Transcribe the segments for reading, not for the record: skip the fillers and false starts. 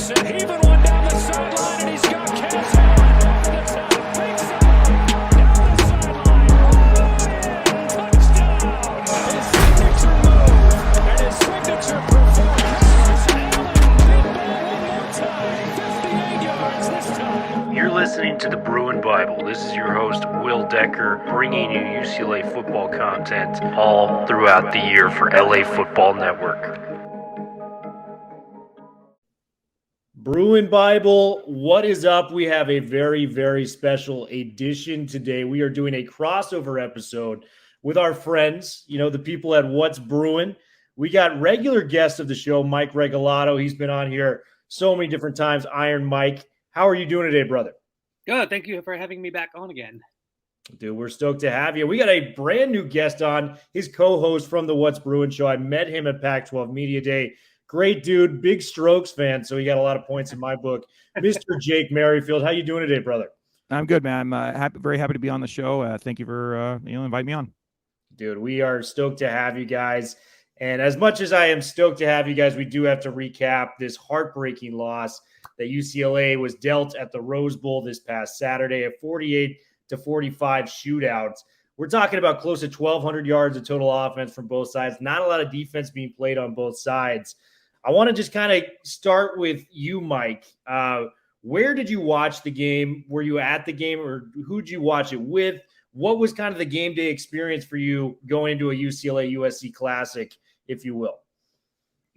Anderson heaving one down the sideline, and he's got Cass Allen over the top. Big side, down the sideline. Touchdown. His signature move and his signature performance. Allen deep ball one more time. 58 yards this time. You're listening to the Bruin Bible. This is your host, Will Decker, bringing you UCLA football content all throughout the year for LA Football Network. Bruin Bible, what is up? We have a very, very special edition today. We are doing a crossover episode with our friends, the people at What's Bruin. We got regular guest of the show, Mike Regalado. He's been on here so many different times. Iron Mike. How are you doing today, brother? Good. Thank you for having me back on again. Dude, we're stoked to have you. We got a brand new guest on, his co-host from the What's Bruin show. I met him at Pac-12 Media Day. Great dude, big Strokes fan, so he got a lot of points in my book. Mr. Jake Merrifield, how you doing today, brother? I'm good, man. I'm very happy to be on the show. Thank you for inviting me on. Dude, we are stoked to have you guys. And as much as I am stoked to have you guys, we do have to recap this heartbreaking loss that UCLA was dealt at the Rose Bowl this past Saturday, a 48-45 shootout. We're talking about close to 1,200 yards of total offense from both sides. Not a lot of defense being played on both sides. I want to just kind of start with you, Mike. Where did you watch the game? Were you at the game, or who did you watch it with? What was kind of the game day experience for you going into a UCLA USC Classic, if you will?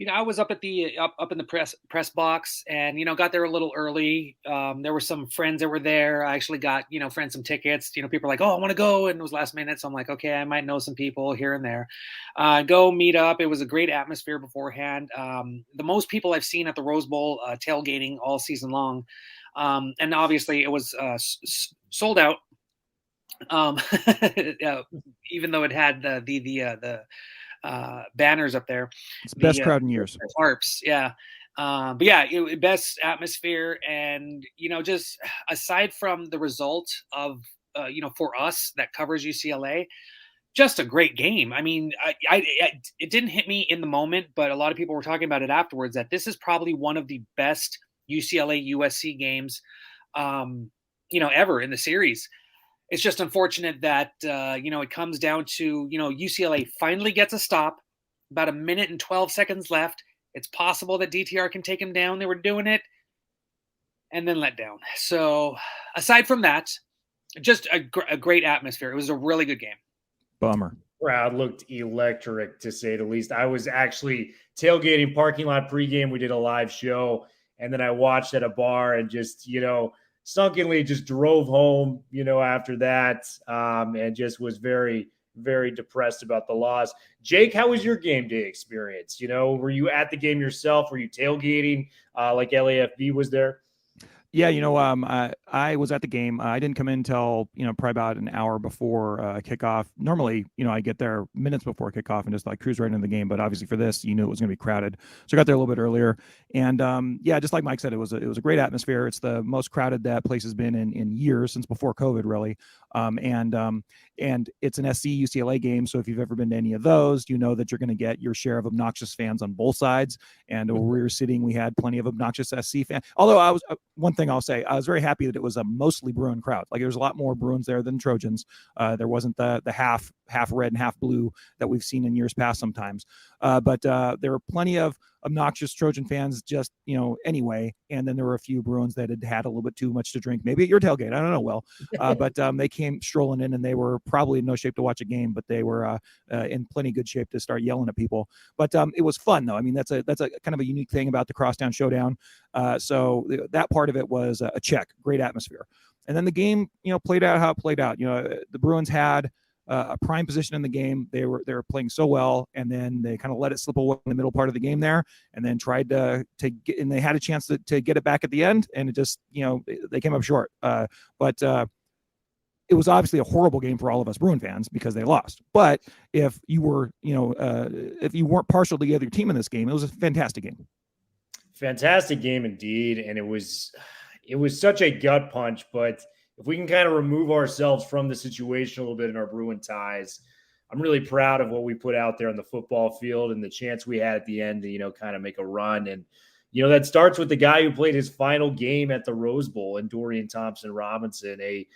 I was up at the up in the press box, and got there a little early. There were some friends that were there. I actually got friends some tickets. People are like, "Oh, I want to go," and it was last minute, so I'm like, "Okay, I might know some people here and there." Go meet up. It was a great atmosphere beforehand. The most people I've seen at the Rose Bowl tailgating all season long, and obviously it was sold out. Even though it had the banners up there. It's the best crowd in years. Harps, yeah. But yeah, best atmosphere, and just aside from the result of for us that covers UCLA, just a great game. I mean, it didn't hit me in the moment, but a lot of people were talking about it afterwards, that this is probably one of the best UCLA USC games ever in the series. It's just unfortunate that, it comes down to, UCLA finally gets a stop, about 1 minute and 12 seconds left. It's possible that DTR can take him down. They were doing it and then let down. So aside from that, just a great atmosphere. It was a really good game. Bummer. Crowd looked electric, to say the least. I was actually tailgating parking lot pregame. We did a live show, and then I watched at a bar and just, sunkenly just drove home, after that, and just was very, very depressed about the loss. Jake, how was your game day experience? Were you at the game yourself? Were you tailgating like LAFB was there? Yeah, I was at the game. I didn't come in until, probably about an hour before kickoff. Normally, I get there minutes before kickoff and just cruise right into the game. But obviously for this, it was going to be crowded. So I got there a little bit earlier. And just like Mike said, it was a great atmosphere. It's the most crowded that place has been in years, since before COVID, really. And it's an SC UCLA game. So if you've ever been to any of those, you know that you're going to get your share of obnoxious fans on both sides. And where we were sitting, we had plenty of obnoxious SC fans. Although one thing I'll say, I was very happy that it was a mostly Bruin crowd. There was a lot more Bruins there than Trojans. There wasn't the half red and half blue that we've seen in years past sometimes. But there were plenty of obnoxious Trojan fans just, anyway. And then there were a few Bruins that had a little bit too much to drink, maybe at your tailgate. I don't know, Will. But they came strolling in, and they were probably in no shape to watch a game, but they were in plenty good shape to start yelling at people. But it was fun, though. I mean, that's a kind of a unique thing about the Crosstown Showdown. So that part of it was a check. Great atmosphere. And then the game, played out how it played out. The Bruins had a prime position in the game. They were playing so well, and then they kind of let it slip away in the middle part of the game there, and then tried to get, and they had a chance to get it back at the end, and it just, they came up short. But it was obviously a horrible game for all of us Bruin fans because they lost. But if you were, if you weren't partial to the other team in this game, it was a fantastic game. Fantastic game indeed, and it was such a gut punch. But if we can kind of remove ourselves from the situation a little bit in our Bruin ties, I'm really proud of what we put out there on the football field and the chance we had at the end to, kind of make a run. And, That starts with the guy who played his final game at the Rose Bowl and Dorian Thompson-Robinson, a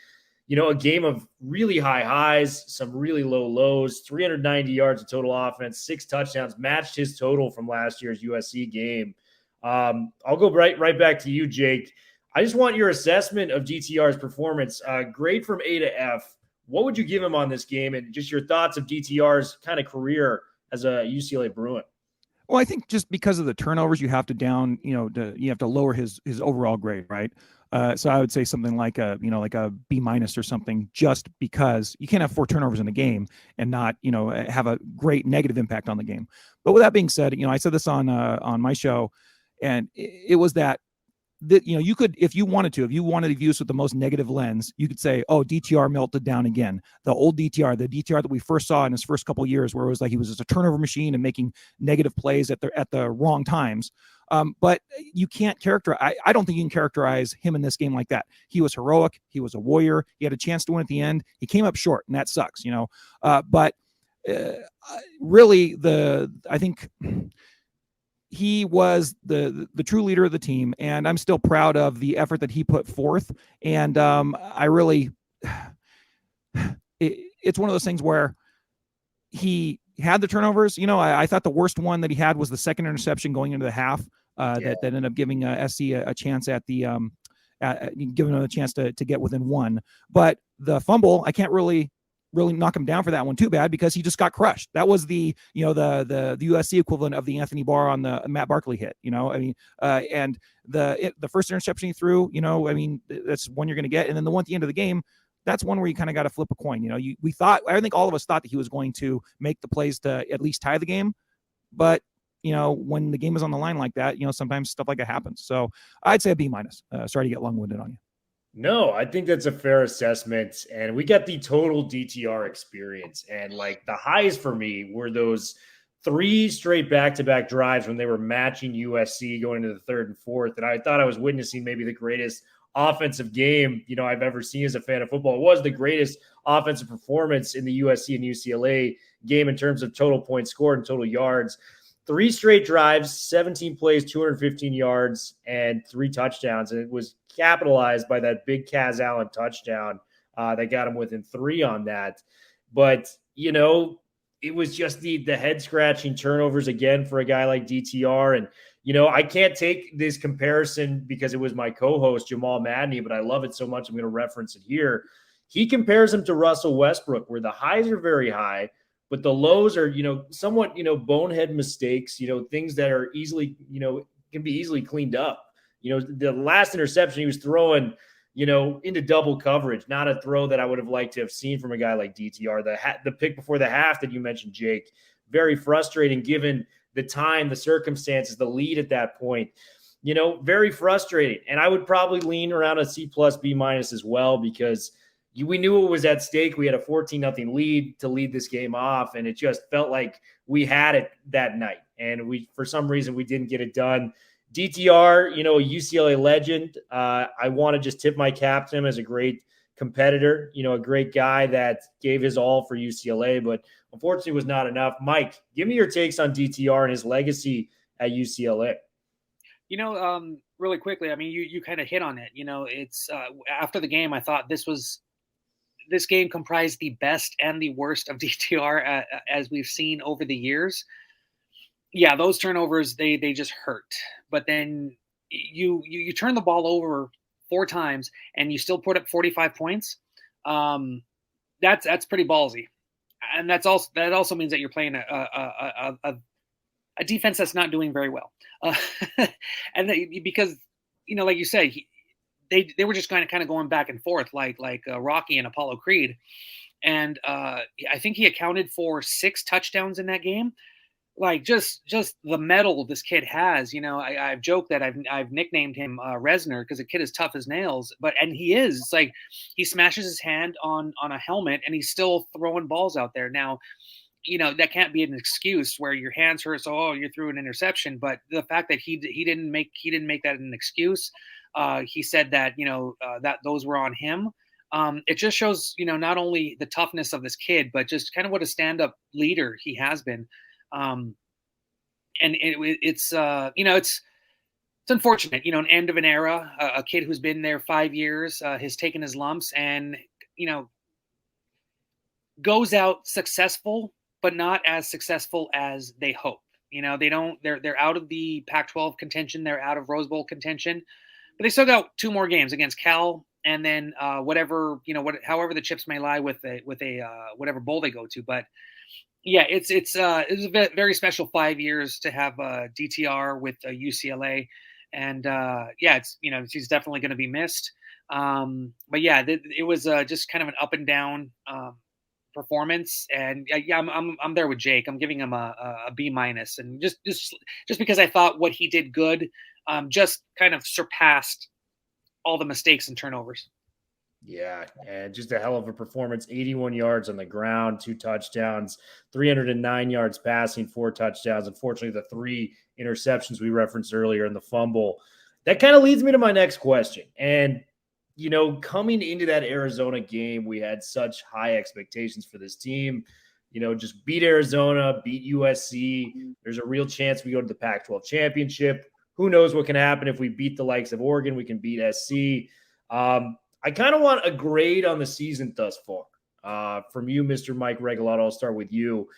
game of really high highs, some really low lows, 390 yards of total offense, 6 touchdowns, matched his total from last year's USC game. I'll go right back to you, Jake. I just want your assessment of DTR's performance. Grade from A to F. What would you give him on this game, and just your thoughts of DTR's kind of career as a UCLA Bruin? Well, I think just because of the turnovers, you have to you have to lower his overall grade, right? So I would say something like a B- or something, just because you can't have 4 turnovers in a game and not, have a great negative impact on the game. But with that being said, I said this on my show, and it was that you could, if you wanted to view this with the most negative lens, you could say, oh, DTR melted down again. The old DTR, the DTR that we first saw in his first couple of years, where it was like he was just a turnover machine and making negative plays at the wrong times. But you can't characterize. I don't think you can characterize him in this game like that. He was heroic. He was a warrior. He had a chance to win at the end. He came up short, and that sucks, But really, I think he was the true leader of the team, and I'm still proud of the effort that he put forth. And I really, it's one of those things where he had the turnovers. I thought the worst one that he had was the second interception going into the half that ended up giving SC a chance at the giving them a chance to get within 1. But the fumble, I can't really knock him down for that one too bad, because he just got crushed. That was the USC equivalent of the Anthony Barr on the Matt Barkley hit, and the first interception he threw, that's one you're going to get. And then the one at the end of the game, that's one where you kind of got to flip a coin. I think all of us thought that he was going to make the plays to at least tie the game, but when the game is on the line like that, sometimes stuff like that happens. So I'd say a B-. Sorry to get long-winded on you. No, I think that's a fair assessment. And we got the total DTR experience. And like the highs for me were those 3 straight back-to-back drives when they were matching USC going into the 3rd and 4th. And I thought I was witnessing maybe the greatest offensive game, I've ever seen as a fan of football. It was the greatest offensive performance in the USC and UCLA game in terms of total points scored and total yards. 3 straight drives, 17 plays, 215 yards, and 3 touchdowns. And it was capitalized by that big Kaz Allen touchdown that got him within 3 on that. But, it was just the head-scratching turnovers again for a guy like DTR. And, I can't take this comparison because it was my co-host, Jamal Madney, but I love it so much I'm going to reference it here. He compares him to Russell Westbrook, where the highs are very high, but the lows are, somewhat, bonehead mistakes, things that are easily, can be easily cleaned up. The last interception he was throwing, into double coverage, not a throw that I would have liked to have seen from a guy like DTR. The pick before the half that you mentioned, Jake, very frustrating given the time, the circumstances, the lead at that point, very frustrating. And I would probably lean around a C+, B- as well, because we knew it was at stake. We had a 14-0 lead to lead this game off, and it just felt like we had it that night. And for some reason, we didn't get it done. DTR, a UCLA legend. I want to just tip my cap to him as a great competitor, a great guy that gave his all for UCLA, but unfortunately was not enough. Mike, give me your takes on DTR and his legacy at UCLA. Really quickly, you kind of hit on it. It's after the game, I thought this game comprised the best and the worst of DTR as we've seen over the years. Yeah, those turnovers, they just hurt. But then you turn the ball over 4 times and you still put up 45 points. That's pretty ballsy. And that also means that you're playing a defense that's not doing very well. Because like you say, they were just kind of going back and forth like Rocky and Apollo Creed. And I think he accounted for 6 touchdowns in that game. Like just the mettle this kid has, I've joked that I've nicknamed him Resner because the kid is tough as nails, and he is. It's like he smashes his hand on a helmet and he's still throwing balls out there. Now, that can't be an excuse where your hands hurt, so you threw an interception. But the fact that he didn't make that an excuse. He said that that those were on him. It just shows not only the toughness of this kid, but just kind of what a stand-up leader he has been. And it's it's unfortunate, an end of an era. A kid who's been there 5 years has taken his lumps and, goes out successful, but not as successful as they hope. They're out of the Pac-12 contention. They're out of Rose Bowl contention, but they still got 2 more games against Cal. And then however the chips may lie with a whatever bowl they go to. But yeah, it was a very special 5 years to have DTR with UCLA. And she's definitely going to be missed. But yeah, it was just kind of an up and down performance. And I'm there with Jake. I'm giving him a B minus, and just because I thought what he did good, just kind of surpassed all the mistakes and turnovers. Yeah, and just a hell of a performance. 81 yards on the ground, 2 touchdowns, 309 yards passing, 4 touchdowns. Unfortunately, the 3 interceptions we referenced earlier in the fumble. That kind of leads me to my next question. And, coming into that Arizona game, we had such high expectations for this team. Just beat Arizona, beat USC. There's a real chance we go to the Pac-12 championship. Who knows what can happen if we beat the likes of Oregon? We can beat SC. I kind of want a grade on the season thus far. From you, Mr. Mike Regalado, I'll start with you.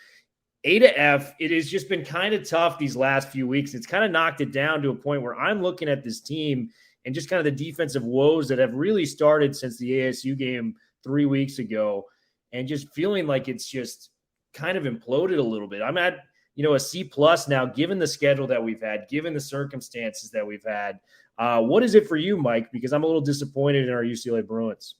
A to F, it has just been kind of tough these last few weeks. It's kind of knocked it down to a point where I'm looking at this team and just kind of the defensive woes that have really started since the ASU game 3 weeks ago, and just feeling like it's just kind of imploded a little bit. I'm at, a C+ now, given the schedule that we've had, given the circumstances that we've had. What is it for you, Mike? Because I'm a little disappointed in our UCLA Bruins.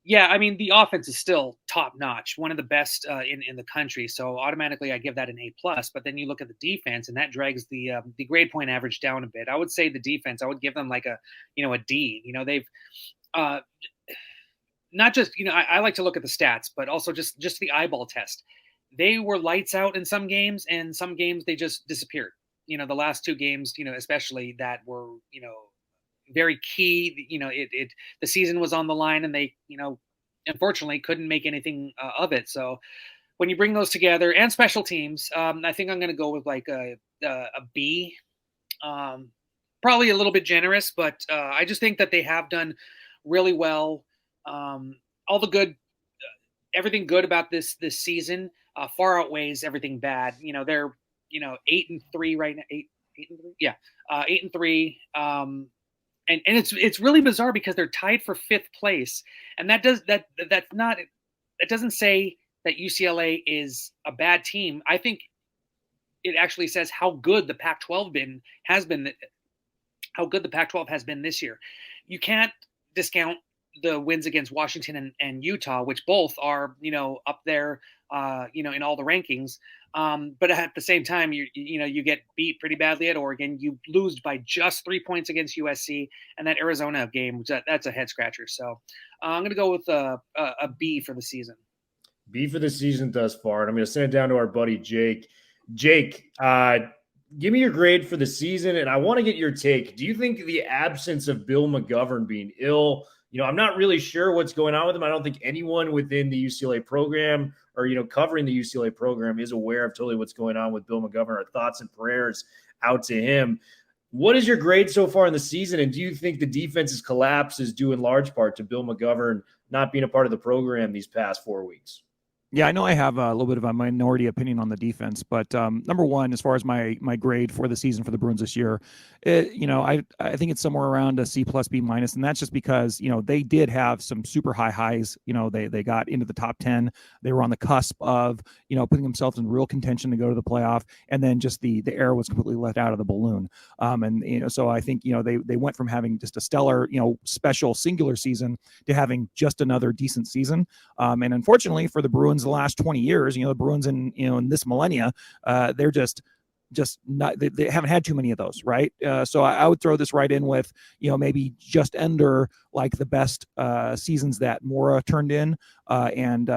Yeah, I mean, the offense is still top notch, one of the best in the country. So automatically I give that an A+. But then you look at the defense, and that drags the grade point average down a bit. I would say the defense, I would give them like a D. They've not just, I like to look at the stats, but also just the eyeball test. They were lights out in some games, and some games they just disappeared. The last 2 games, especially that were, very key. The season was on the line, and they, unfortunately couldn't make anything of it. So when you bring those together, and special teams, I think I'm going to go with like a B. Probably a little bit generous, but I just think that they have done really well. All the good, everything good about this season far outweighs everything bad. They're 8-3 right now. 8-3, yeah, 8-3. And it's really bizarre because they're tied for 5th place, and that doesn't say that UCLA is a bad team. I think it actually says how good the Pac-12 has been this year. You can't discount the wins against Washington and Utah, which both are up there in all the rankings. But at the same time, you get beat pretty badly at Oregon. You lose by just 3 points against USC, and that Arizona game, that's a head scratcher. So I'm going to go with a B for the season. B for the season thus far. And I'm going to send it down to our buddy Jake. Jake, give me your grade for the season, and I want to get your take. Do you think the absence of Bill McGovern being ill, I'm not really sure what's going on with him. I don't think anyone within the UCLA program or, covering the UCLA program is aware of totally what's going on with Bill McGovern. Our thoughts and prayers out to him. What is your grade so far in the season? And do you think the defense's collapse is due in large part to Bill McGovern not being a part of the program these past 4 weeks? Yeah, I know I have a little bit of a minority opinion on the defense, but number one, as far as my grade for the season for the Bruins this year, I think it's somewhere around a C+, B-, and that's just because they did have some super high highs. They got into the top 10. They were on the cusp of putting themselves in real contention to go to the playoff, and then just the air was completely let out of the balloon. So I think they went from having just a stellar special singular season to having just another decent season, and unfortunately for the Bruins, the last 20 years, the Bruins in this millennia, they're just not, they haven't had too many of those, right? So I would throw this right in with maybe just under like the best seasons that Mora turned in, and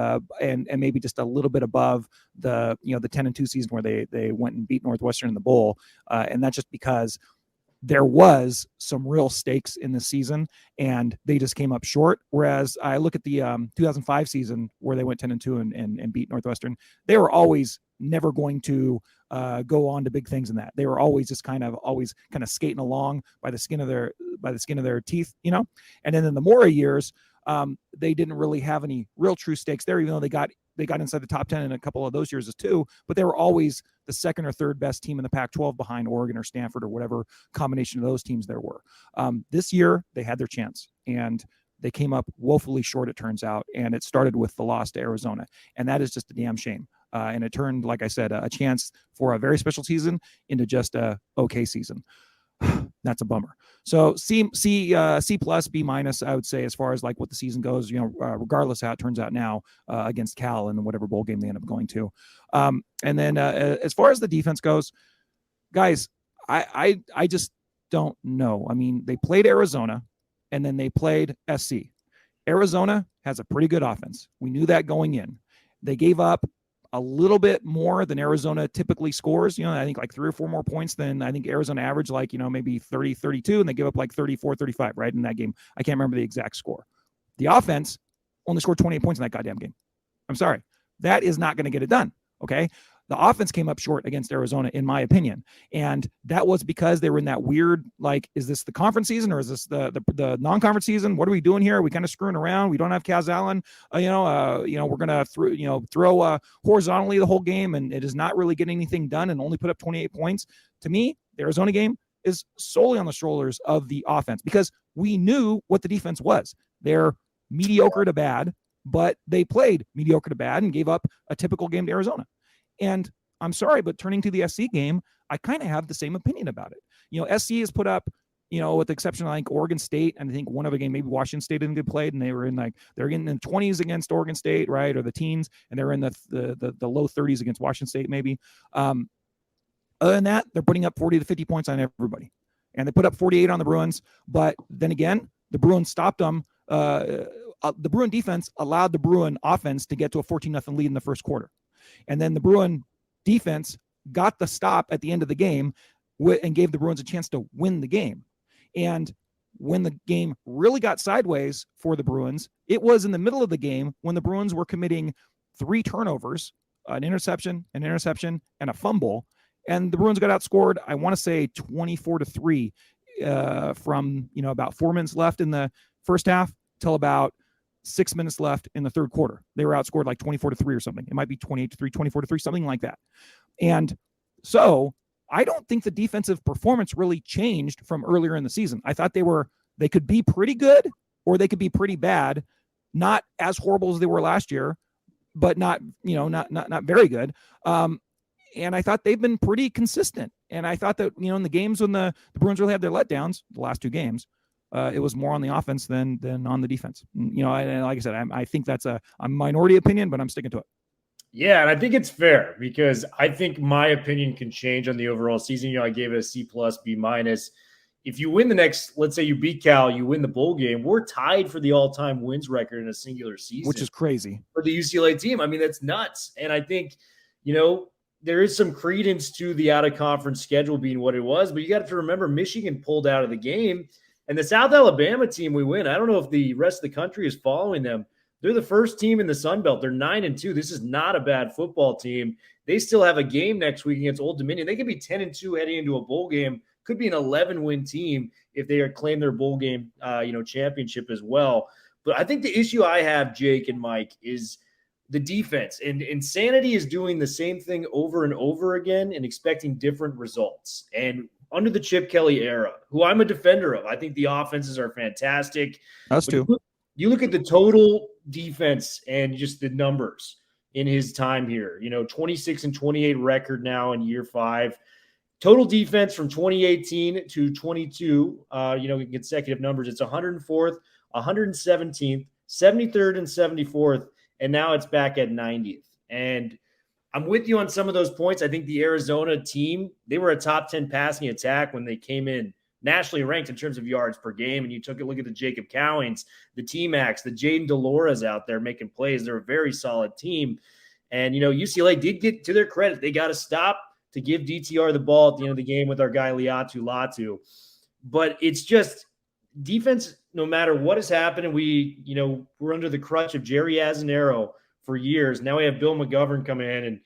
maybe just a little bit above the the 10-2 season where they went and beat Northwestern in the bowl, and that's just because there was some real stakes in the season, and they just came up short. Whereas I look at the 2005 season where they went 10-2 and beat Northwestern, they were always never going to go on to big things in that. They were always just kind of skating along by the skin of their teeth, you know. And then in the Mora years, they didn't really have any real true stakes there, even though they got inside the top 10 in a couple of those years too, but they were always the second or third best team in the Pac-12 behind Oregon or Stanford or whatever combination of those teams there were. This year, they had their chance, and they came up woefully short, it turns out, and it started with the loss to Arizona, and that is just a damn shame. And it turned, like I said, a chance for a very special season into just a okay season. That's a bummer. So C plus, B minus, I would say, as far as like what the season goes, you know, regardless how it turns out now against Cal in whatever bowl game they end up going to. And then as far as the defense goes, guys, I just don't know. I mean, they played Arizona and then they played SC. Arizona has a pretty good offense. We knew that going in. They gave up a little bit more than Arizona typically scores. You know, I think like 3 or 4 more points than I think Arizona averaged, like, you know, maybe 30, 32, and they give up like 34, 35, right, in that game. I can't remember the exact score. The offense only scored 28 points in that goddamn game. I'm sorry. That is not going to get it done, okay? The offense came up short against Arizona, in my opinion. And that was because they were in that weird, like, is this the conference season or is this the non-conference season? What are we doing here? Are we kind of screwing around? We don't have Kaz Allen. We're going to throw horizontally the whole game, and it is not really getting anything done and only put up 28 points. To me, the Arizona game is solely on the shoulders of the offense because we knew what the defense was. They're mediocre to bad, but they played mediocre to bad and gave up a typical game to Arizona. And I'm sorry, but turning to the SC game, I kind of have the same opinion about it. You know, SC has put up, you know, with the exception of like Oregon State, and I think one other game, maybe Washington State didn't get played, and they're getting in the 20s against Oregon State, right, or the teens, and they're in the low 30s against Washington State, maybe. Other than that, they're putting up 40 to 50 points on everybody, and they put up 48 on the Bruins. But then again, the Bruins stopped them. The Bruin defense allowed the Bruin offense to get to a 14-0 lead in the first quarter. And then the Bruin defense got the stop at the end of the game and gave the Bruins a chance to win the game. And when the game really got sideways for the Bruins, it was in the middle of the game when the Bruins were committing 3 turnovers, an interception, and a fumble. And the Bruins got outscored, I want to say 24-3 from, you know, about 4 minutes left in the first half till about 6 minutes left in the third quarter. They were outscored like 24-3 or something. It might be 28-3, 24-3, something like that. And so I don't think the defensive performance really changed from earlier in the season. I thought they could be pretty good or they could be pretty bad, not as horrible as they were last year, but not very good. And I thought they've been pretty consistent. And I thought that, you know, in the games when the Bruins really had their letdowns, the last 2 games, it was more on the offense than on the defense. You know, and like I said, I think that's a minority opinion, but I'm sticking to it. Yeah, and I think it's fair because I think my opinion can change on the overall season. You know, I gave it a C plus, B minus. If you win the next, let's say you beat Cal, you win the bowl game, we're tied for the all-time wins record in a singular season. Which is crazy. For the UCLA team. I mean, that's nuts. And I think, you know, there is some credence to the out-of-conference schedule being what it was, but you got to remember Michigan pulled out of the game. And the South Alabama team we win, I don't know if the rest of the country is following them. They're the first team in the Sun Belt. They're 9-2. This is not a bad football team. They still have a game next week against Old Dominion. They could be 10-2 heading into a bowl game. Could be an 11-win team if they claim their bowl game, championship as well. But I think the issue I have, Jake and Mike, is the defense. And Insanity is doing the same thing over and over again and expecting different results. And under the Chip Kelly era, who I'm a defender of, I think the offenses are fantastic. Us too. You look at the total defense and just the numbers in his time here. You know, 26-28 record now in year 5. Total defense from 2018 to 22, in consecutive numbers. It's 104th, 117th, 73rd, and 74th, and now it's back at 90th. And I'm with you on some of those points. I think the Arizona team, they were a top 10 passing attack when they came in nationally ranked in terms of yards per game. And you took a look at the Jacob Cowings, the T-Max, the Jaden Delores out there making plays. They're a very solid team. And, you know, UCLA did get, to their credit, they got to stop to give DTR the ball at the end of the game with our guy Latu. but it's just defense, no matter what has happened. And we're under the crutch of Jerry Azzinaro for years. Now we have Bill McGovern coming in, and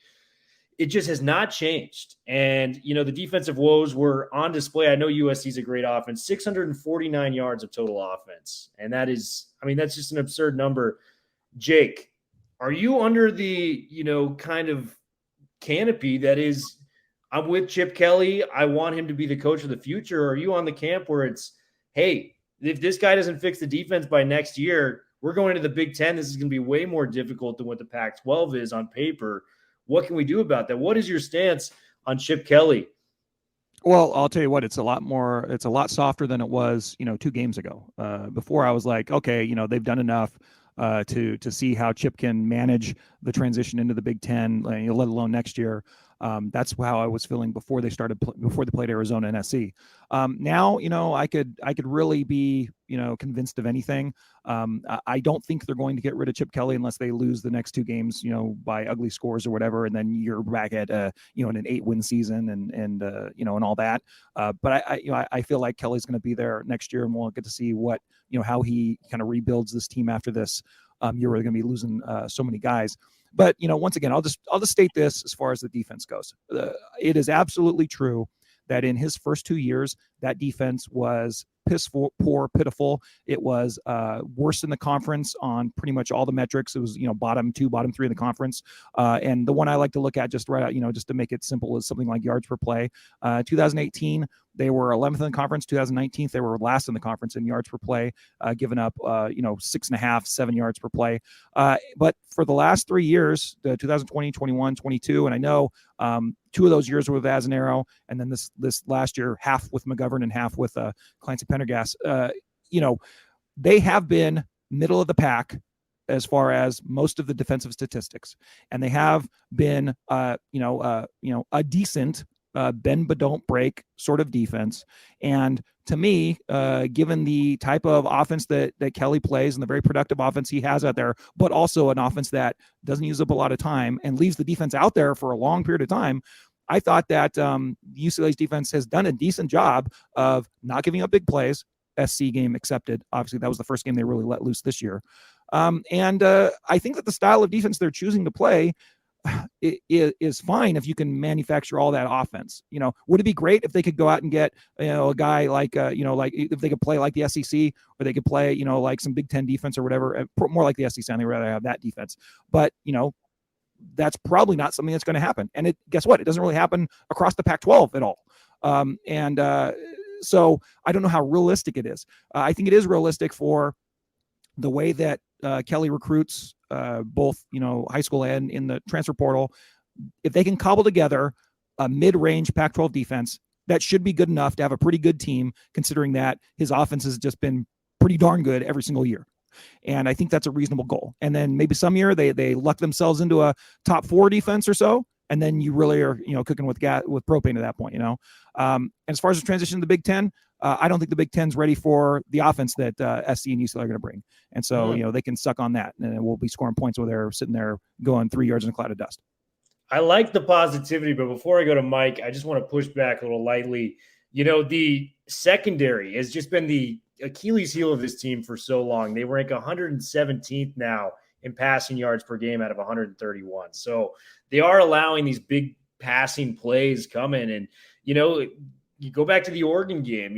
it just has not changed. And, the defensive woes were on display. I know USC is a great offense, 649 yards of total offense. And that's just an absurd number. Jake, are you under the, kind of canopy that is, I'm with Chip Kelly, I want him to be the coach of the future? Or are you on the camp where it's, hey, if this guy doesn't fix the defense by next year, we're going to the Big Ten. This is going to be way more difficult than what the Pac-12 is on paper. What can we do about that? What is your stance on Chip Kelly? Well, I'll tell you what, it's a lot softer than it was, 2 games ago. Before I was like, okay, they've done enough to see how Chip can manage the transition into the Big Ten, let alone next year. That's how I was feeling before they played Arizona and SC. Now, I could really be, convinced of anything. I don't think they're going to get rid of Chip Kelly unless they lose the next 2 games, by ugly scores or whatever. And then you're back at, an 8-win season and all that. But I feel like Kelly's going to be there next year, and we'll get to see what, how he kind of rebuilds this team after this. You're really going to be losing so many guys. But, once again, I'll just state this as far as the defense goes. It is absolutely true that in his first 2 years, that defense was poor, pitiful. It was worse in the conference on pretty much all the metrics. It was, bottom 2, bottom 3 in the conference. And the one I like to look at just right out, just to make it simple, is something like yards per play. 2018, they were 11th in the conference. 2019, they were last in the conference in yards per play, giving up, 6.5, 7 yards per play. But for the last 3 years, the 2020, 21, 22, and I know 2 of those years were with Azzinaro, and then this last year, half with McGovern and half with Clancy Pendergast, they have been middle of the pack as far as most of the defensive statistics, and they have been, a decent bend but don't break sort of defense. And to me, given the type of offense that Kelly plays and the very productive offense he has out there, but also an offense that doesn't use up a lot of time and leaves the defense out there for a long period of time, I thought that UCLA's defense has done a decent job of not giving up big plays, SC game accepted. Obviously, that was the first game they really let loose this year. And I think that the style of defense they're choosing to play is fine if you can manufacture all that offense. Would it be great if they could go out and get, a guy like, like if they could play like the SEC, or they could play, like some Big Ten defense or whatever, more like the SEC, and they'd rather have that defense. But, that's probably not something that's going to happen. And guess what? It doesn't really happen across the Pac-12 at all. So I don't know how realistic it is. I think it is realistic for the way that Kelly recruits both, high school and in the transfer portal. If they can cobble together a mid-range Pac-12 defense, that should be good enough to have a pretty good team, considering that his offense has just been pretty darn good every single year. And I think that's a reasonable goal. And then maybe some year they luck themselves into a top 4 defense or so, and then you really are, cooking with propane at that point, And as far as the transition to the Big Ten, I don't think the Big Ten's ready for the offense that SC and UCLA are going to bring. And so, they can suck on that, and we'll be scoring points where they're sitting there going 3 yards in a cloud of dust. I like the positivity, but before I go to Mike, I just want to push back a little lightly. The secondary has just been the Achilles heel of this team for so long. They rank 117th now in passing yards per game out of 131. So they are allowing these big passing plays coming. And, you go back to the Oregon game,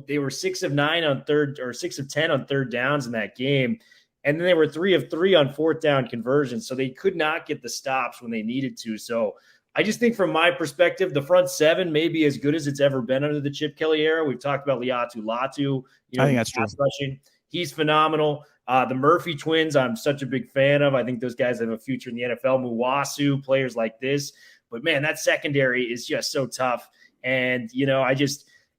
they were 6 of 9 on third, or 6 of 10 on third downs in that game. And then they were 3 of 3 on fourth down conversions. So they could not get the stops when they needed to. So I just think from my perspective, the front 7 may be as good as it's ever been under the Chip Kelly era. We've talked about Liatu Latu. I think that's true. Rushing. He's phenomenal. The Murphy twins, I'm such a big fan of. I think those guys have a future in the NFL. Muwasu, players like this. But, man, that secondary is just so tough. And,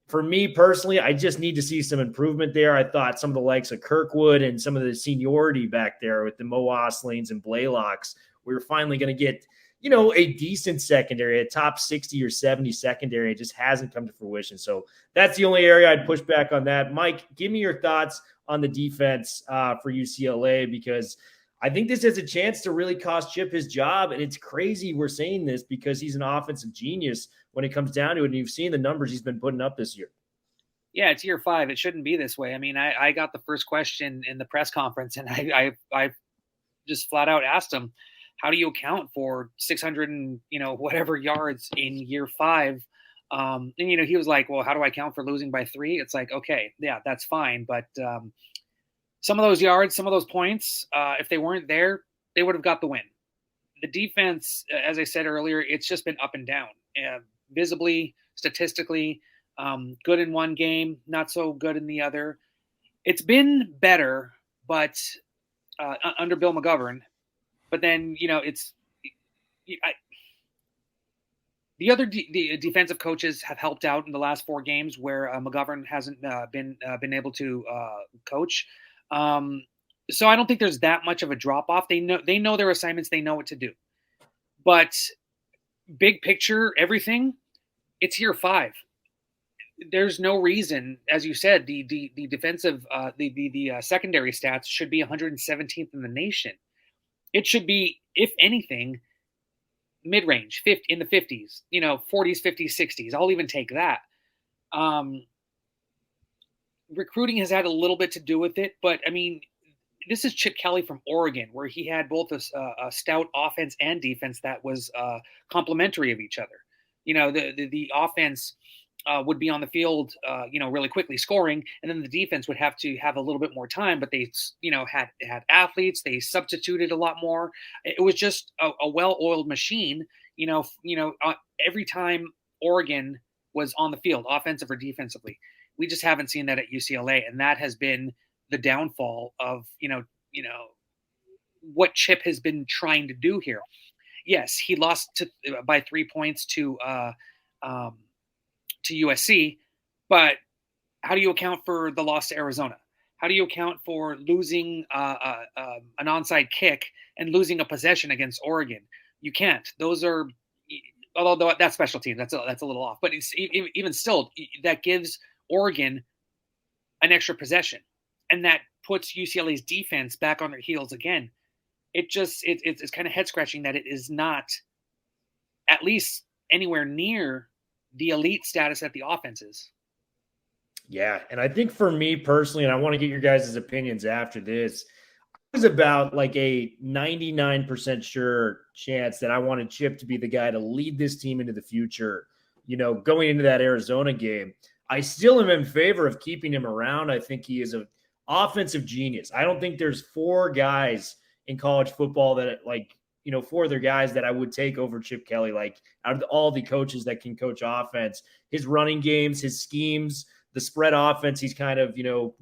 for me personally, I just need to see some improvement there. I thought some of the likes of Kirkwood and some of the seniority back there with the Mo Oslings and Blaylocks, we were finally going to get, a decent secondary, a top 60 or 70 secondary. It just hasn't come to fruition. So that's the only area I'd push back on that. Mike, give me your thoughts on the defense for UCLA, because I think this has a chance to really cost Chip his job. And it's crazy we're saying this because he's an offensive genius when it comes down to it. And you've seen the numbers he's been putting up this year. Yeah, it's year 5. It shouldn't be this way. I mean, I got the first question in the press conference, and I just flat out asked him, how do you account for 600 and whatever yards in year 5? And he was like, well, how do I account for losing by 3? It's like, okay, yeah, that's fine, but some of those yards, some of those points, if they weren't there, they would have got the win. The defense, as I said earlier, it's just been up and down, visibly, statistically. Good in one game, not so good in the other. It's been better, but under Bill McGovern. But then, the other the defensive coaches have helped out in the last 4 games where McGovern hasn't been able to coach. So I don't think there's that much of a drop off. They know their assignments. They know what to do. But big picture, everything, it's year 5. There's no reason, as you said, the defensive the secondary stats should be 117th in the nation. It should be, if anything, mid-range, in the 50s, 40s, 50s, 60s. I'll even take that. Recruiting has had a little bit to do with it, but I mean, this is Chip Kelly from Oregon, where he had both a stout offense and defense that was complementary of each other. The offense would be on the field, really quickly scoring, and then the defense would have to have a little bit more time. But they, had athletes. They substituted a lot more. It was just a well-oiled machine. Every time Oregon was on the field, offensive or defensively, we just haven't seen that at UCLA, and that has been the downfall of what Chip has been trying to do here. Yes, he lost by 3 points to USC, but how do you account for the loss to Arizona? How do you account for losing an onside kick and losing a possession against Oregon? You can't. Those are, although that's special teams, that's a little off, but it's even still, that gives Oregon an extra possession, and that puts UCLA's defense back on their heels again. It's kind of head scratching that it is not at least anywhere near the elite status that the offense is. Yeah, and I think for me personally, and I want to get your guys' opinions after this, I was about like a 99% sure chance that I wanted Chip to be the guy to lead this team into the future. Going into that Arizona game, I still am in favor of keeping him around. I think he is an offensive genius. I don't think there's 4 guys in college football that 4 other guys that I would take over Chip Kelly. Like, out of all the coaches that can coach offense, his running games, his schemes, the spread offense, he's kind of,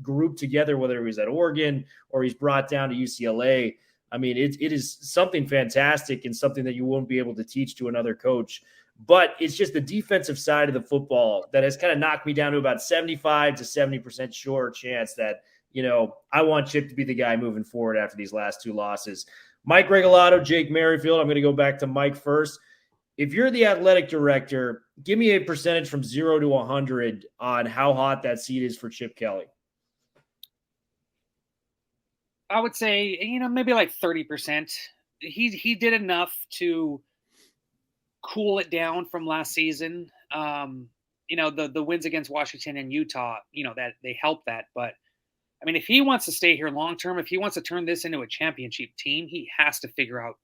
grouped together, whether he was at Oregon or he's brought down to UCLA. I mean, it is something fantastic and something that you won't be able to teach to another coach. But it's just the defensive side of the football that has kind of knocked me down to about 75 to 70% sure chance that, I want Chip to be the guy moving forward after these last 2 losses. Mike Regalado, Jake Merrifield. I'm going to go back to Mike first. If you're the athletic director, give me a percentage from 0 to 100 on how hot that seat is for Chip Kelly. I would say, maybe like 30%. He did enough to cool it down from last season. The wins against Washington and Utah, that they helped that. But I mean, if he wants to stay here long term, if he wants to turn this into a championship team, he has to figure out,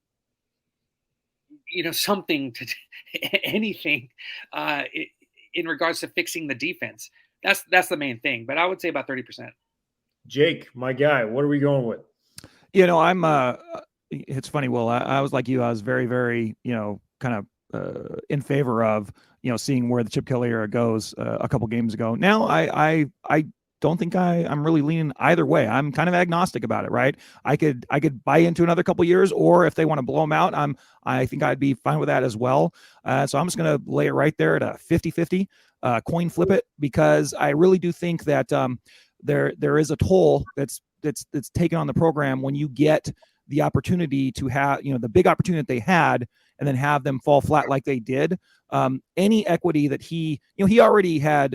something to anything in regards to fixing the defense. That's the main thing. But I would say about 30%. Jake, my guy, what are we going with? I'm it's funny, Will. I was like you. I was very, very, kind of in favor of, seeing where the Chip Kelly era goes a couple games ago. Now I don't think I'm really leaning either way. I'm kind of agnostic about it, right? I could buy into another couple years, or if they want to blow them out, I think I'd be fine with that as well. So I'm just going to lay it right there at a 50-50, coin flip it, because I really do think that there is a toll that's taken on the program when you get the opportunity to have, the big opportunity that they had, and then have them fall flat like they did. Any equity that he already had,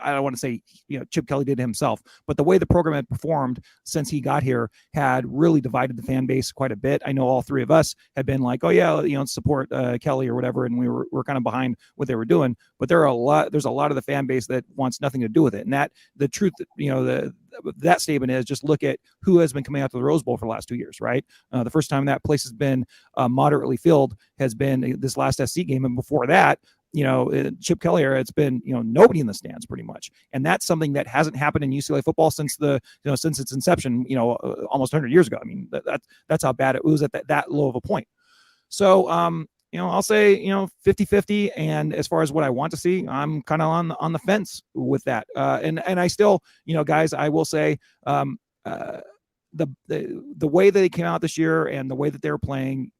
I don't want to say, Chip Kelly did himself, but the way the program had performed since he got here had really divided the fan base quite a bit. I know all three of us had been like, oh yeah, support Kelly or whatever. And we're kind of behind what they were doing, but there's a lot of the fan base that wants nothing to do with it. And that the truth, that statement is just look at who has been coming out to the Rose Bowl for the last 2 years, right? The first time that place has been moderately filled has been this last SC game. And before that, Chip Kelly era, it's been, nobody in the stands pretty much. And that's something that hasn't happened in UCLA football since since its inception, almost 100 years ago. I mean, that's how bad it was at that low of a point. So, I'll say, 50-50. And as far as what I want to see, I'm kind of on the fence with that. And I still, guys, I will say, the way that they came out this year and the way that they were playing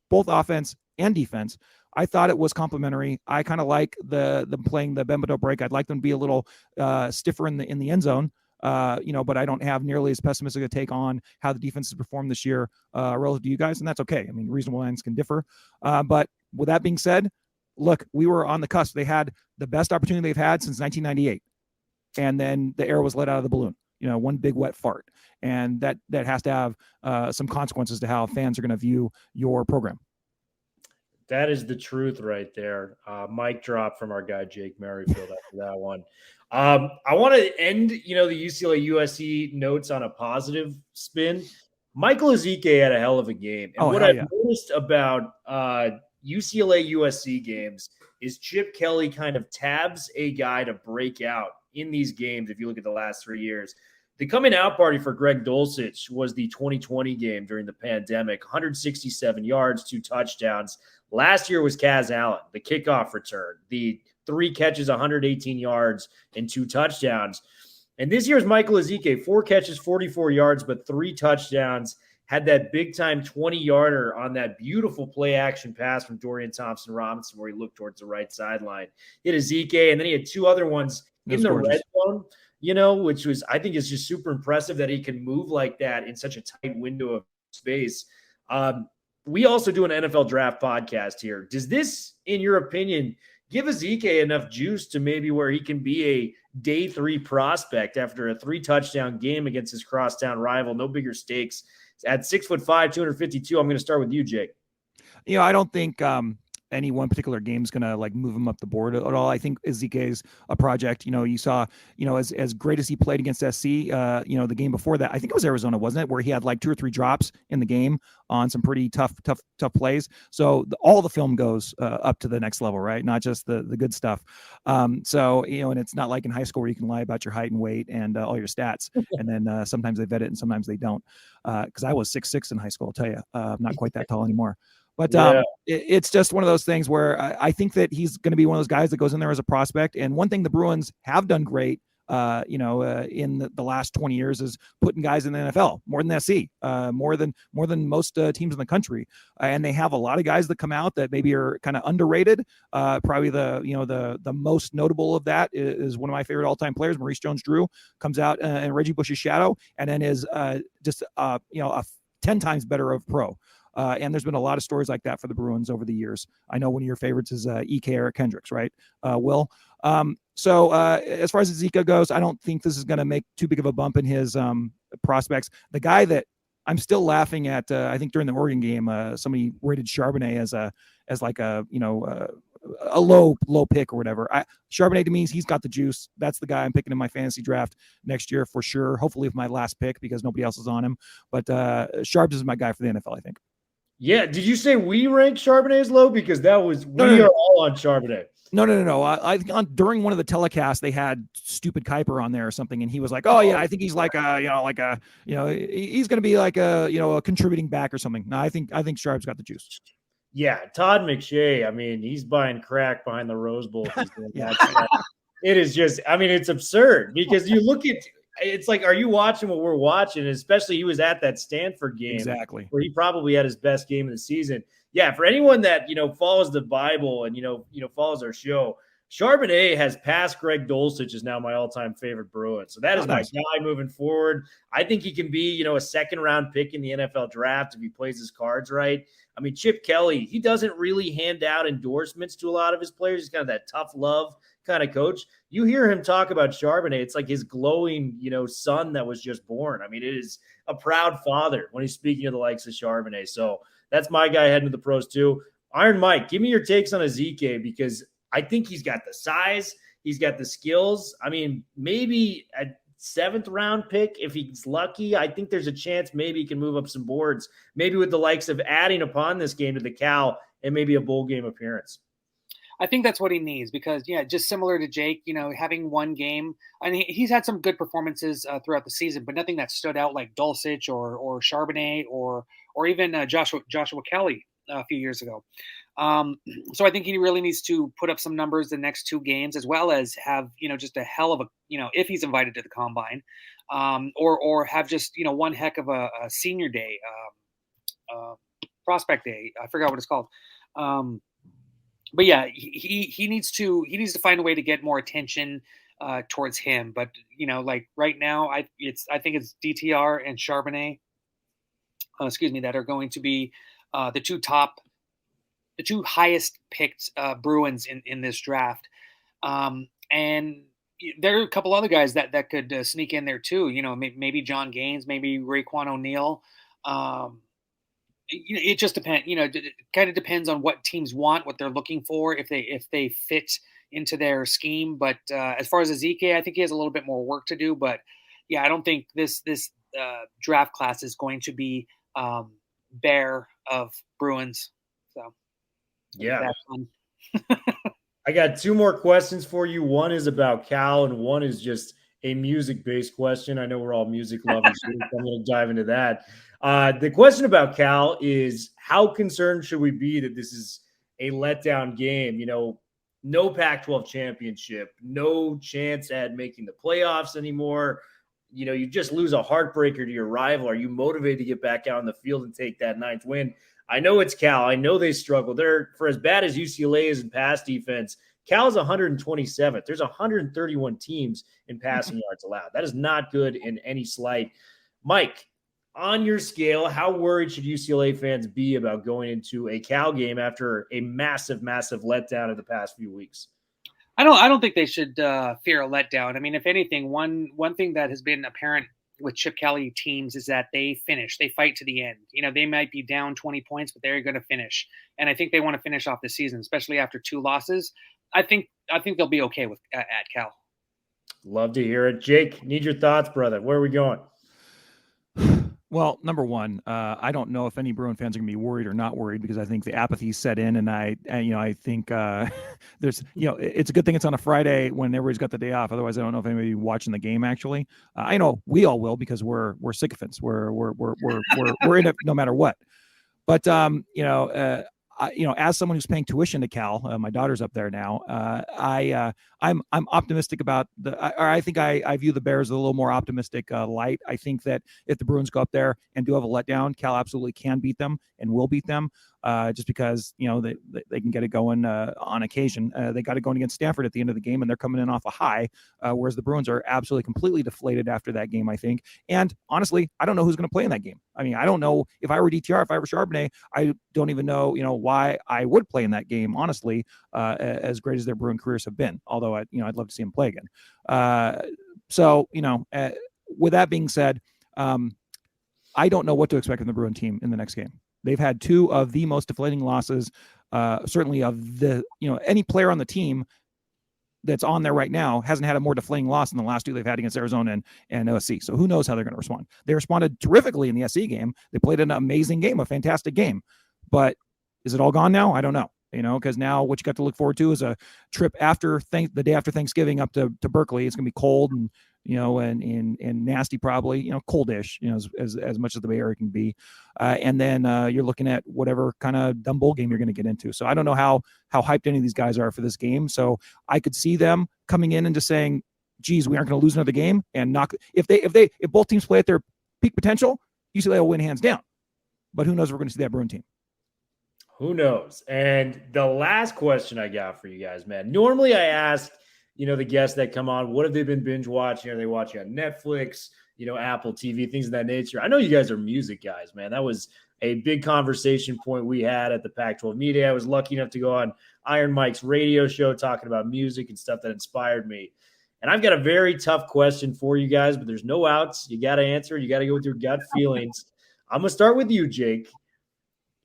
both offense and defense, I thought it was complimentary. I kind of like them playing the bend but don't break. I'd like them to be a little stiffer in the end zone, but I don't have nearly as pessimistic a take on how the defense has performed this year relative to you guys, and that's okay. I mean, reasonable minds can differ. But with that being said, look, we were on the cusp. They had the best opportunity they've had since 1998, and then the air was let out of the balloon. One big wet fart, and that has to have some consequences to how fans are going to view your program. That is the truth right there. Mic drop from our guy, Jake Merrifield, after that one. I want to end, the UCLA USC notes on a positive spin. Michael Ezike had a hell of a game. And what I've noticed about UCLA USC games is Chip Kelly kind of tabs a guy to break out in these games. If you look at the last 3 years, the coming out party for Greg Dulcich was the 2020 game during the pandemic, 167 yards, 2 touchdowns. Last year was Kaz Allen, the kickoff return, the 3 catches, 118 yards, and 2 touchdowns. And this year's Michael Ezike, 4 catches, 44 yards, but 3 touchdowns, had that big-time 20-yarder on that beautiful play-action pass from Dorian Thompson-Robinson where he looked towards the right sideline. Hit Ezike, and then he had 2 other ones in the red zone, which was, I think, is just super impressive that he can move like that in such a tight window of space. We also do an NFL draft podcast here. Does this, in your opinion, give Ezike enough juice to maybe where he can be a day 3 prospect after a 3-touchdown game against his crosstown rival? No bigger stakes. At 6'5", 252, I'm going to start with you, Jake. I don't think any one particular game is going to move him up the board at all. I think Ezike is a project. You saw, as great as he played against SC, the game before that, I think it was Arizona, wasn't it, where he had 2 or 3 drops in the game on some pretty tough plays. So all the film goes up to the next level, right? Not just the good stuff. And it's not like in high school where you can lie about your height and weight and all your stats, and then sometimes they vet it and sometimes they don't. Because I was 6'6" in high school, I'll tell you. I'm not quite that tall anymore. But it's just one of those things where I think that he's going to be one of those guys that goes in there as a prospect. And one thing the Bruins have done great, in the last 20 years is putting guys in the NFL more than SC, more than most teams in the country. And they have a lot of guys that come out that maybe are kind of underrated. Probably the most notable of that is one of my favorite all-time players, Maurice Jones-Drew, comes out in Reggie Bush's shadow and then is just a 10 times better of pro. And there's been a lot of stories like that for the Bruins over the years. I know one of your favorites is E.K. Eric Kendricks, right, Will? So as far as Ezike goes, I don't think this is going to make too big of a bump in his prospects. The guy that I'm still laughing at, I think during the Oregon game, somebody rated Charbonnet as a low pick or whatever. Charbonnet to me, he's got the juice. That's the guy I'm picking in my fantasy draft next year for sure. Hopefully with my last pick because nobody else is on him. But Sharps is my guy for the NFL, I think. Yeah. Did you say we ranked Charbonnet as low? Because we are all on Charbonnet. No. During one of the telecasts, they had stupid Kuiper on there or something, and he was like, "Oh yeah, I think he's he's going to be a contributing back or something." No, I think Sharp's got the juice. Yeah, Todd McShay. I mean, he's buying crack behind the Rose Bowl. It is just, it's absurd because you look at. It's like, are you watching what we're watching? Especially he was at that Stanford game, exactly, where he probably had his best game of the season. Yeah, for anyone that follows the Bible and follows our show, Charbonnet has passed Greg Dulcich, is now my all-time favorite Bruin. So that is my guy moving forward. I think he can be a second-round pick in the NFL draft if he plays his cards right. I mean, Chip Kelly, he doesn't really hand out endorsements to a lot of his players. He's kind of that tough love kind of coach. You hear him talk about Charbonnet, it's like his glowing, son that was just born. I mean, it is a proud father when he's speaking of the likes of Charbonnet. So that's my guy heading to the pros too. Iron Mike, give me your takes on Ezike, because I think he's got the size, he's got the skills. I mean, maybe a 7th round pick if he's lucky. I think there's a chance maybe he can move up some boards, maybe with the likes of adding upon this game to the Cal and maybe a bowl game appearance. I think that's what he needs, because, just similar to Jake, having one game. I mean, he's had some good performances throughout the season, but nothing that stood out like Dulcich or Charbonnet or even Joshua Kelly a few years ago. So I think he really needs to put up some numbers the next 2 games, as well as have, just a hell of a, if he's invited to the combine, or have just, one heck of a senior day, prospect day. I forgot what it's called. But yeah, he needs to find a way to get more attention towards him. But, like right now, I think it's DTR and Charbonnet, that are going to be the two highest picked Bruins in this draft. And there are a couple other guys that could sneak in there too. Maybe John Gaines, maybe Raekwon O'Neal. It just depends. It kind of depends on what teams want, what they're looking for, if they fit into their scheme. But as far as Ezike, I think he has a little bit more work to do. But yeah, I don't think this draft class is going to be bare of Bruins. So yeah, I got 2 more questions for you. One is about Cal, and one is just a music-based question. I know we're all music lovers, so I'm going to dive into that. The question about Cal is, how concerned should we be that this is a letdown game? No Pac-12 championship, no chance at making the playoffs anymore. You just lose a heartbreaker to your rival. Are you motivated to get back out on the field and take that 9th win? I know it's Cal. I know they struggle. They're, for as bad as UCLA is in pass defense, Cal is 127th. There's 131 teams in passing yards allowed. That is not good in any slight. Mike, on your scale, how worried should UCLA fans be about going into a Cal game after a massive, massive letdown of the past few weeks? I don't think they should fear a letdown. I mean, if anything, one thing that has been apparent with Chip Kelly teams is that they fight to the end. They might be down 20 points, but they're going to finish. And I think they want to finish off the season, especially after 2 losses. I think they'll be okay with at Cal. Love to hear it. Jake, need your thoughts, brother. Where are we going? Well, number one, I don't know if any Bruin fans are going to be worried or not worried, because I think the apathy set in, and I think there's, it's a good thing it's on a Friday when everybody's got the day off. Otherwise, I don't know if anybody watching the game actually. I know we all will, because we're sycophants. We're in it no matter what. But as someone who's paying tuition to Cal, my daughter's up there now. I'm optimistic about I think I view the Bears a little more optimistic light. I think that if the Bruins go up there and do have a letdown, Cal absolutely can beat them and will beat them. Just because they can get it going on occasion. They got it going against Stanford at the end of the game, and they're coming in off a high, whereas the Bruins are absolutely completely deflated after that game, I think. And honestly, I don't know who's going to play in that game. I mean, I don't know if I were DTR, if I were Charbonnet, I don't even know why I would play in that game, honestly, as great as their Bruin careers have been. Although I'd love to see them play again. With that being said, I don't know what to expect from the Bruin team in the next game. They've had 2 of the most deflating losses, certainly of the, any player on the team that's on there right now hasn't had a more deflating loss than the last 2 they've had against Arizona and USC. So who knows how they're going to respond. They responded terrifically in the SC game. They played an amazing game, a fantastic game. But is it all gone now? I don't know. Because now what you got to look forward to is a trip after the day after Thanksgiving up to Berkeley. It's going to be cold and and nasty, probably, coldish, as much as the Bay Area can be. And then you're looking at whatever kind of dumb bowl game you're going to get into. So I don't know how hyped any of these guys are for this game. So I could see them coming in and just saying, geez, we aren't going to lose another game, and if both teams play at their peak potential, UCLA will win hands down. But who knows if we're going to see that Bruin team. Who knows? And the last question I got for you guys, man. Normally I ask the guests that come on, what have they been binge watching? Are they watching on Netflix, Apple TV, things of that nature? I know you guys are music guys, man. That was a big conversation point we had at the Pac-12 media. I was lucky enough to go on Iron Mike's radio show talking about music and stuff that inspired me. And I've got a very tough question for you guys, but there's no outs. You got to answer. You got to go with your gut feelings. I'm going to start with you, Jake.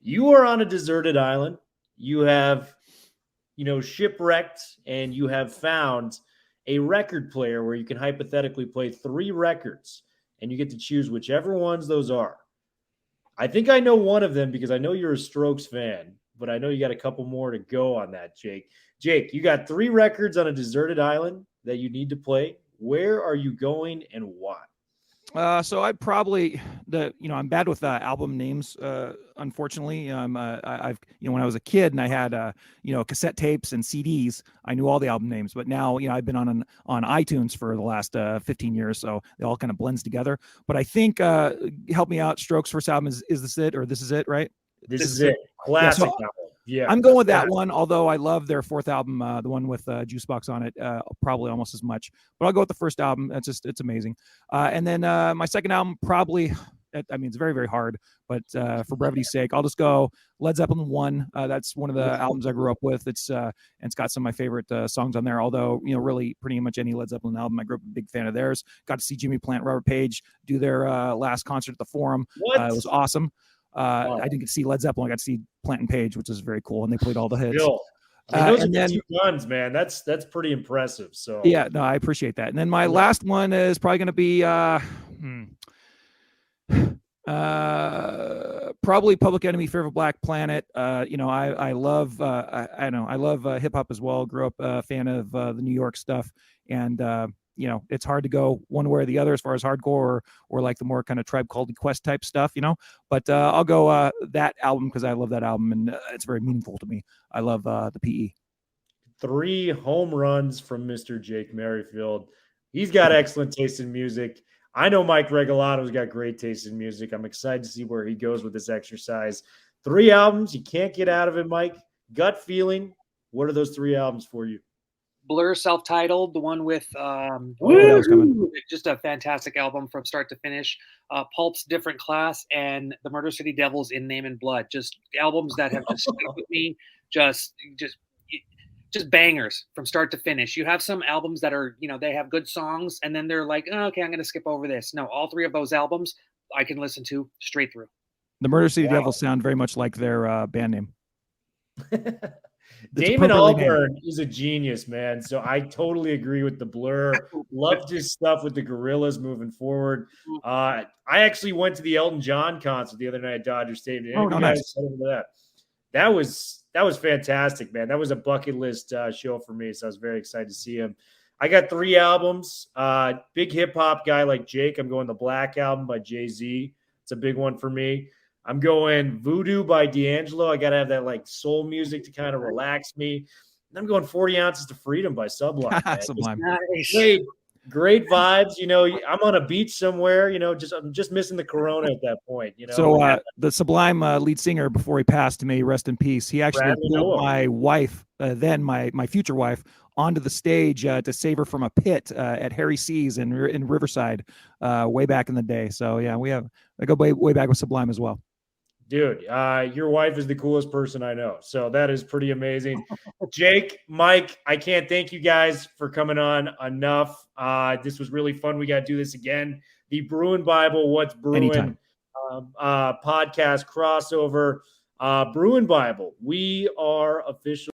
You are on a deserted island. You have, shipwrecked, and you have found a record player where you can hypothetically play 3 records, and you get to choose whichever ones those are. I think I know one of them because I know you're a Strokes fan, but I know you got a couple more to go on that, Jake. Jake, you got 3 records on a deserted island that you need to play. Where are you going and why? So I'd probably I'm bad with album names. Unfortunately, I've when I was a kid and I had cassette tapes and CDs, I knew all the album names. But now I've been on iTunes for the last 15 years, so it all kind of blends together. But I think help me out. Strokes' first album is this it or this is it, right? This is it. Classic album. Yeah, I'm going with that one, although I love their 4th album, the one with Juicebox on it, probably almost as much. But I'll go with the first album. It's amazing. And then my second album, probably, it's very, very hard. But for brevity's sake, I'll just go Led Zeppelin 1. That's one of the albums I grew up with. And it's got some of my favorite songs on there. Although, really pretty much any Led Zeppelin album, I grew up a big fan of theirs. Got to see Jimmy Plant, Robert Page do their last concert at the Forum. It was awesome. I didn't get to see Led Zeppelin. I got to see Plant and Page, which is very cool, and they played all the hits. Those are 2 guns, man. That's pretty impressive. So yeah, no, I appreciate that. And then my last one is probably going to be probably Public Enemy, Fear of a Black Planet. I love hip hop as well. Grew up a fan of the New York stuff, and it's hard to go one way or the other as far as hardcore or like the more kind of Tribe Called Quest type stuff, But I'll go that album because I love that album and it's very meaningful to me. I love the PE. 3 home runs from Mr. Jake Merrifield. He's got excellent taste in music. I know Mike Regalado's got great taste in music. I'm excited to see where he goes with this exercise. 3 albums. You can't get out of it, Mike. Gut feeling. What are those 3 albums for you? Blur, self-titled, the one with just a fantastic album from start to finish. Pulp's Different Class and the Murder City Devils in Name and Blood. Just albums that have just stuck with me. Just bangers from start to finish. You have some albums that are, they have good songs and then they're like, oh, okay, I'm going to skip over this. No, all 3 of those albums I can listen to straight through. The Murder City Devils sound very much like their band name. Damon Albarn is a genius, man. So I totally agree with the Blur. Loved his stuff with the Gorillaz moving forward. I actually went to the Elton John concert the other night at Dodger Stadium. Nice. That was fantastic, man. That was a bucket list show for me. So I was very excited to see him. I got 3 albums. Big hip hop guy like Jake. I'm going the Black Album by Jay-Z. It's a big one for me. I'm going Voodoo by D'Angelo. I got to have that like soul music to kind of relax me. And I'm going 40 Ounces to Freedom by Sublime. Sublime. Great vibes. I'm on a beach somewhere, I'm just missing the Corona at that point. So the Sublime lead singer, before he passed, may rest in peace. He actually pulled my wife, then my future wife, onto the stage to save her from a pit at Harry C's in Riverside way back in the day. So yeah, I go way back with Sublime as well. Dude, your wife is the coolest person I know. So that is pretty amazing. Jake, Mike, I can't thank you guys for coming on enough. This was really fun. We got to do this again. The Bruin Bible, What's Bruin podcast crossover. Bruin Bible, we are official.